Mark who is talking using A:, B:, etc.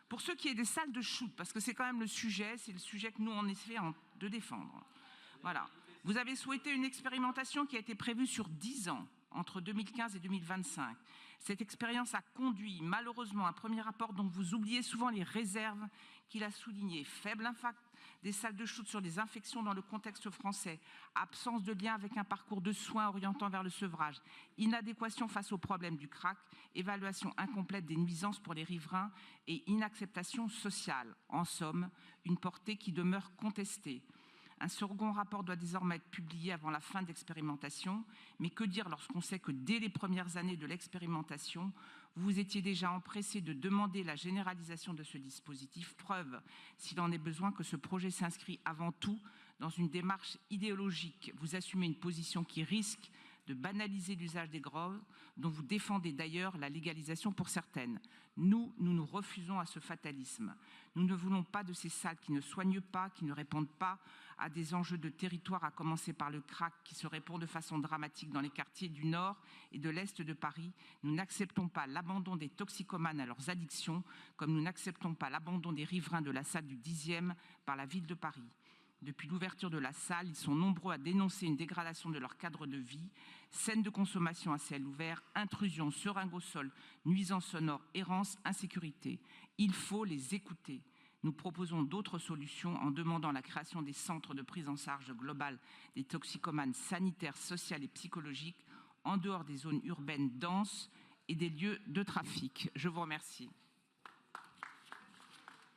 A: Pour ce qui est des salles de shoot, parce que c'est quand même le sujet, c'est le sujet que nous on essaie de défendre. Voilà. Vous avez souhaité une expérimentation qui a été prévue sur 10 ans, entre 2015 et 2025. Cette expérience a conduit malheureusement à un premier rapport dont vous oubliez souvent les réserves qu'il a souligné. Faible impact des salles de shoot sur les infections dans le contexte français, absence de lien avec un parcours de soins orientant vers le sevrage, inadéquation face au problème du crack, évaluation incomplète des nuisances pour les riverains et inacceptation sociale. En somme, une portée qui demeure contestée. Un second rapport doit désormais être publié avant la fin de l'expérimentation. Mais que dire lorsqu'on sait que dès les premières années de l'expérimentation, vous étiez déjà empressé de demander la généralisation de ce dispositif. Preuve, s'il en est besoin, que ce projet s'inscrit avant tout dans une démarche idéologique. Vous assumez une position qui risque de banaliser l'usage des drogues, dont vous défendez d'ailleurs la légalisation pour certaines. Nous refusons à ce fatalisme. Nous ne voulons pas de ces salles qui ne soignent pas, qui ne répondent pas à des enjeux de territoire, à commencer par le crack, qui se répand de façon dramatique dans les quartiers du nord et de l'est de Paris. Nous n'acceptons pas l'abandon des toxicomanes à leurs addictions, comme nous n'acceptons pas l'abandon des riverains de la salle du 10e par la ville de Paris. Depuis l'ouverture de la salle, ils sont nombreux à dénoncer une dégradation de leur cadre de vie, scènes de consommation à ciel ouvert, intrusions, seringues au sol, nuisances sonores, errance, insécurité. Il faut les écouter. Nous proposons d'autres solutions en demandant la création des centres de prise en charge globale des toxicomanes sanitaires, sociales et psychologiques en dehors des zones urbaines denses et des lieux de trafic. Je vous remercie.